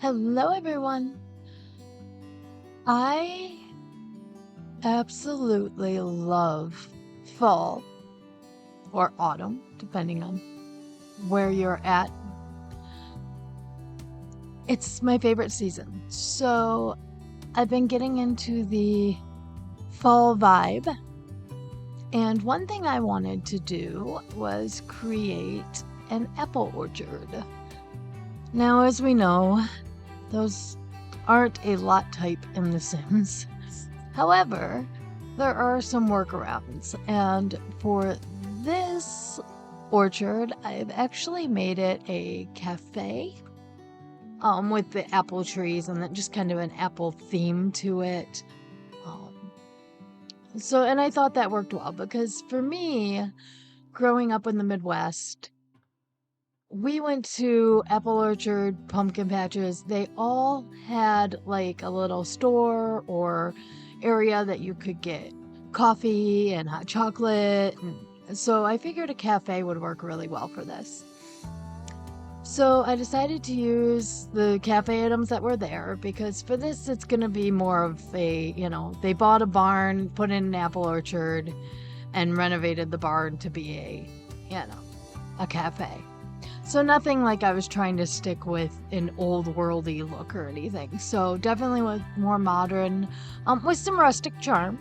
Hello, everyone. I absolutely love fall or autumn, depending on where you're at. It's my favorite season. So I've been getting into the fall vibe. And one thing I wanted to do was create an apple orchard. Now, as we know, those aren't a lot type in The Sims. However, there are some workarounds, and for this orchard, I've actually made it a cafe with the apple trees and then just kind of an apple theme to it. Um, and I thought that worked well because for me, growing up in the Midwest, we went to apple orchard, pumpkin patches. They all had like a little store or area that you could get coffee and hot chocolate. And so I figured a cafe would work really well for this. So I decided to use the cafe items that were there because for this, it's going to be more of a, they bought a barn, put in an apple orchard, and renovated the barn to be a cafe. So nothing like I was trying to stick with an old worldy look or anything. So definitely with more modern, with some rustic charm.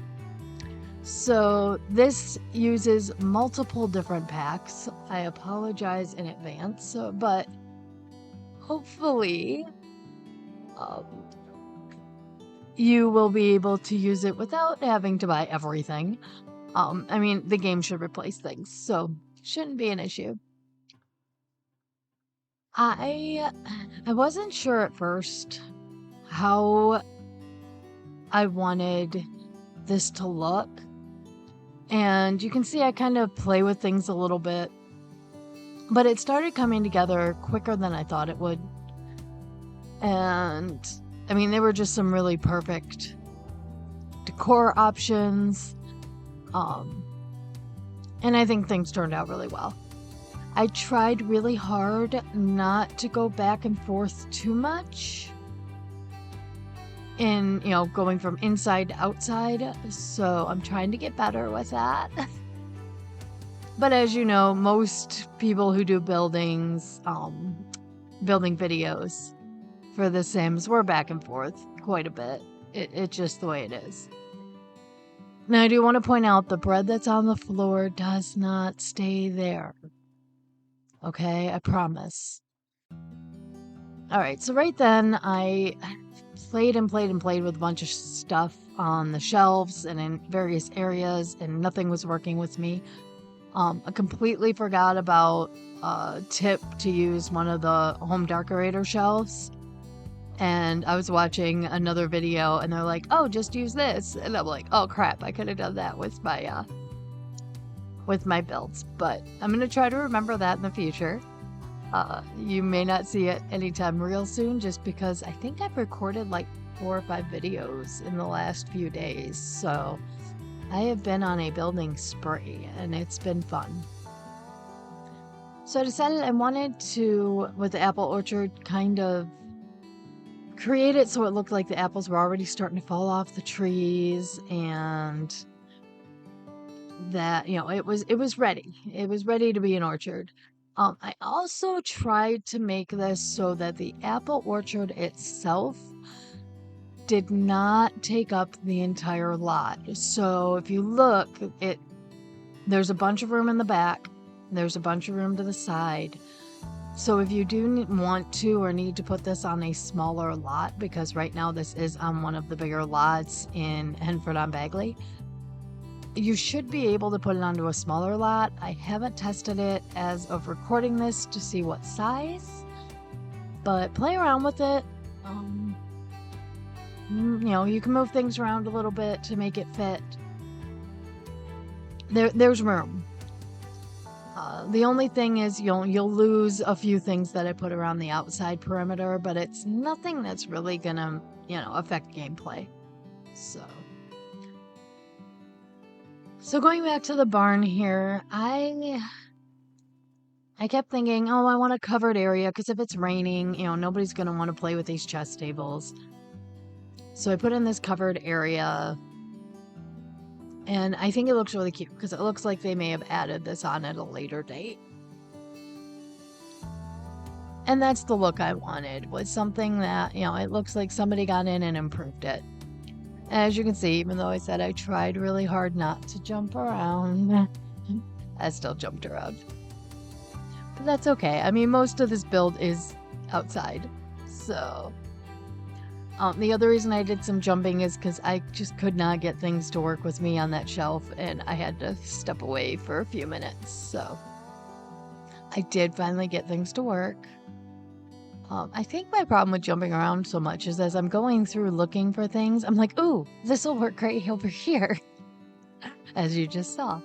So this uses multiple different packs. I apologize in advance, but hopefully you will be able to use it without having to buy everything. The game should replace things, so shouldn't be an issue. I wasn't sure at first how I wanted this to look. And you can see I kind of play with things a little bit. But it started coming together quicker than I thought it would. And there were just some really perfect decor options. And I think things turned out really well. I tried really hard not to go back and forth too much in, going from inside to outside. So I'm trying to get better with that. But as you know, most people who do building videos for The Sims, we're back and forth quite a bit. It's just the way it is. Now, I do want to point out the bread that's on the floor does not stay there. Okay, I promise. All right, so right then I played with a bunch of stuff on the shelves and in various areas, and nothing was working with me. I completely forgot about a tip to use one of the home decorator shelves. And I was watching another video and they're like, oh, just use this. And I'm like, oh crap, I could have done that with my builds. But I'm going to try to remember that in the future. You may not see it anytime real soon just because I think I've recorded like 4 or 5 videos in the last few days. So I have been on a building spree and it's been fun. So I decided I wanted to, with the apple orchard, kind of create it so it looked like the apples were already starting to fall off the trees and that, it was ready. It was ready to be an orchard. I also tried to make this so that the apple orchard itself did not take up the entire lot. So if you look, there's a bunch of room in the back. There's a bunch of room to the side. So if you do want to or need to put this on a smaller lot, because right now this is on one of the bigger lots in Henford-on-Bagley, you should be able to put it onto a smaller lot. I haven't tested it as of recording this to see what size, but play around with it. You can move things around a little bit to make it fit. There's room. The only thing is you'll lose a few things that I put around the outside perimeter, but it's nothing that's really gonna, affect gameplay. So going back to the barn here, I I kept thinking, oh, I want a covered area because if it's raining, nobody's going to want to play with these chess tables. So I put in this covered area, and I think it looks really cute because it looks like they may have added this on at a later date. And that's the look I wanted, was something that, it looks like somebody got in and improved it. As you can see, even though I said I tried really hard not to jump around, I still jumped around. But that's okay. I mean, most of this build is outside. So, the other reason I did some jumping is because I just could not get things to work with me on that shelf, and I had to step away for a few minutes. So, I did finally get things to work. I think my problem with jumping around so much is as I'm going through looking for things, I'm like, ooh, this will work great over here, as you just saw.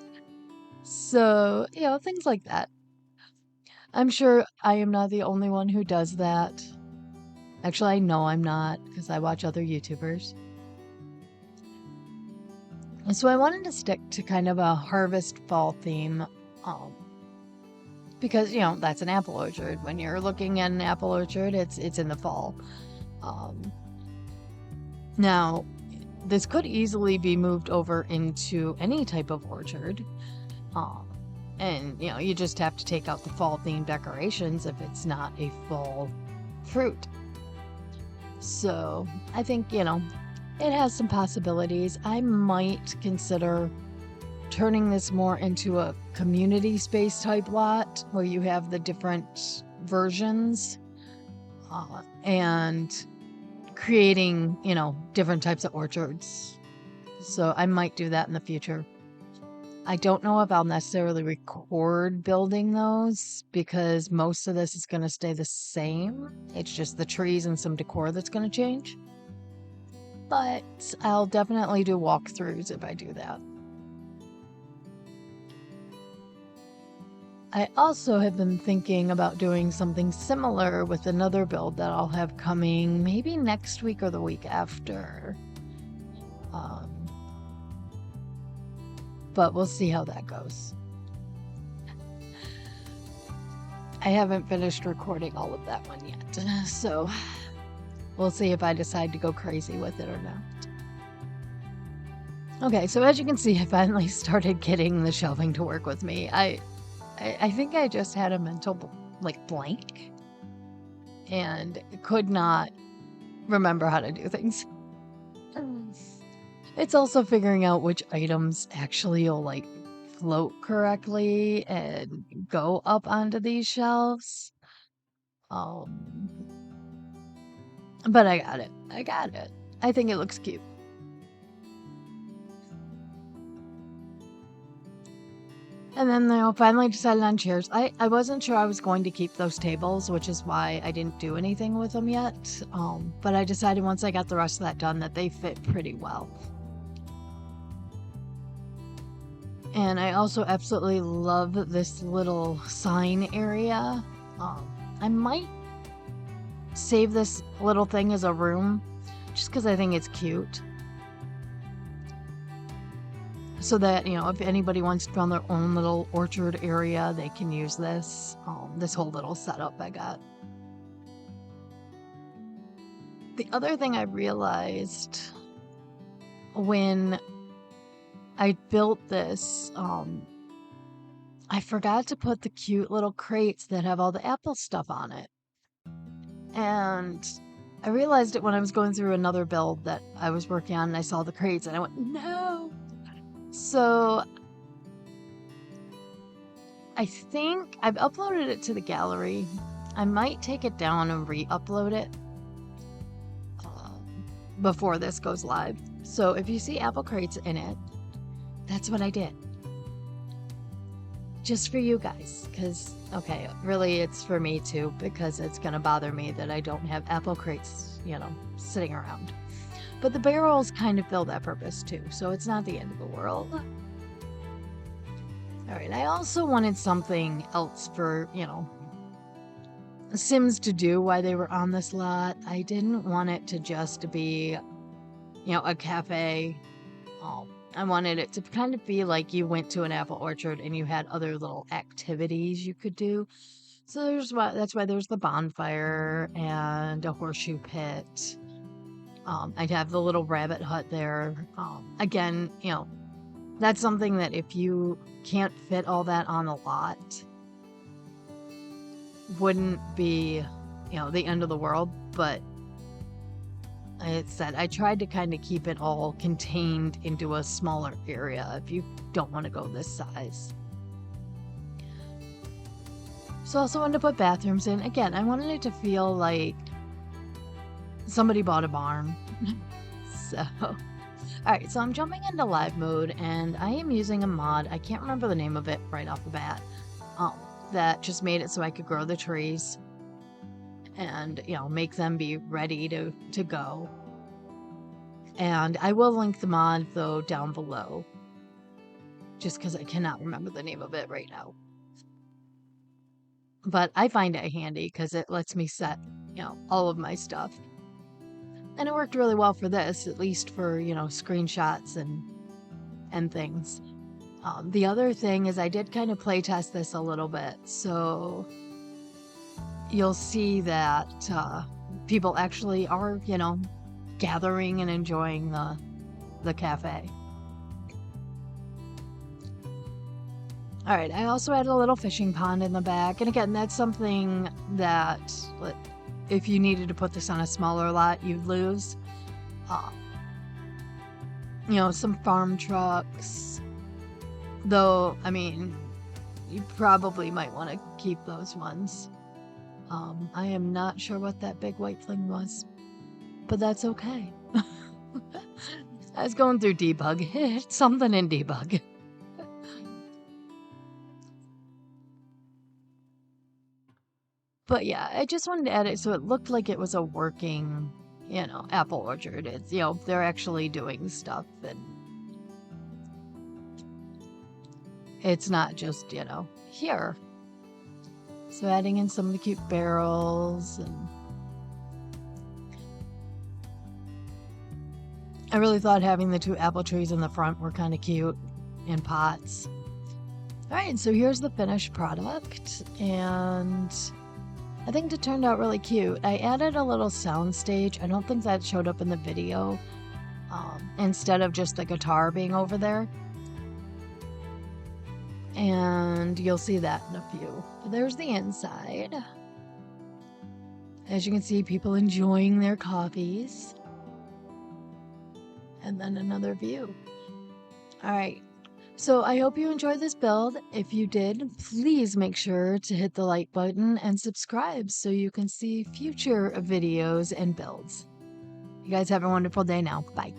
So, things like that. I'm sure I am not the only one who does that. Actually, I know I'm not because I watch other YouTubers. And so I wanted to stick to kind of a harvest fall theme. Because, that's an apple orchard. When you're looking at an apple orchard, it's in the fall. Now, this could easily be moved over into any type of orchard. And, you just have to take out the fall themed decorations if it's not a fall fruit. So, I think, it has some possibilities. I might consider turning this more into a community space type lot where you have the different versions and creating, different types of orchards. So I might do that in the future. I don't know if I'll necessarily record building those because most of this is going to stay the same. It's just the trees and some decor that's going to change. But I'll definitely do walkthroughs if I do that. I also have been thinking about doing something similar with another build that I'll have coming maybe next week or the week after. But we'll see how that goes. I haven't finished recording all of that one yet, so we'll see if I decide to go crazy with it or not. Okay, so as you can see, I finally started getting the shelving to work with me. I think I just had a mental blank and could not remember how to do things. It's also figuring out which items actually will float correctly and go up onto these shelves. But I got it. I think it looks cute. And then they finally decided on chairs. I wasn't sure I was going to keep those tables, which is why I didn't do anything with them yet. But I decided once I got the rest of that done that they fit pretty well. And I also absolutely love this little sign area. I might save this little thing as a room just because I think it's cute. So that, if anybody wants to build their own little orchard area, they can use this whole little setup I got. The other thing I realized when I built this, I forgot to put the cute little crates that have all the apple stuff on it. And I realized it when I was going through another build that I was working on, and I saw the crates and I went, no! So I think I've uploaded it to the gallery. I might take it down and re-upload it before this goes live. So if you see apple crates in it, that's what I did. Just for you guys, because, okay, really it's for me too, because it's going to bother me that I don't have apple crates, sitting around. But the barrels kind of fill that purpose too, so it's not the end of the world. Alright, I also wanted something else for, Sims to do while they were on this lot. I didn't want it to just be, a cafe. I wanted it to kind of be like you went to an apple orchard and you had other little activities you could do. So that's why there's the bonfire and a horseshoe pit. I'd have the little rabbit hut there. Again, that's something that if you can't fit all that on a lot, wouldn't be, the end of the world. But I said I tried to kind of keep it all contained into a smaller area if you don't want to go this size. So I also wanted to put bathrooms in. Again, I wanted it to feel like somebody bought a barn. So, all right, so I'm jumping into live mode and I am using a mod. I can't remember the name of it right off the bat. That just made it so I could grow the trees and, make them be ready to go. And I will link the mod though down below, just because I cannot remember the name of it right now. But I find it handy because it lets me set, all of my stuff. And it worked really well for this, at least for, screenshots and things. The other thing is I did kind of play test this a little bit. So you'll see that people actually are, gathering and enjoying the cafe. All right, I also had a little fishing pond in the back. And again, that's something that if you needed to put this on a smaller lot, you'd lose. Some farm trucks. Though, I mean, you probably might want to keep those ones. I am not sure what that big white thing was, but that's okay. I was going through debug. It's something in debug. But yeah, I just wanted to add it so it looked like it was a working, apple orchard. It's, they're actually doing stuff and it's not just, here. So adding in some of the cute barrels and I really thought having the 2 apple trees in the front were kind of cute in pots. All right, so here's the finished product and I think it turned out really cute. I added a little sound stage. I don't think that showed up in the video instead of just the guitar being over there. And you'll see that in a few. There's the inside. As you can see, people enjoying their coffees. And then another view. All right. So I hope you enjoyed this build. If you did, please make sure to hit the like button and subscribe so you can see future videos and builds. You guys have a wonderful day now. Bye.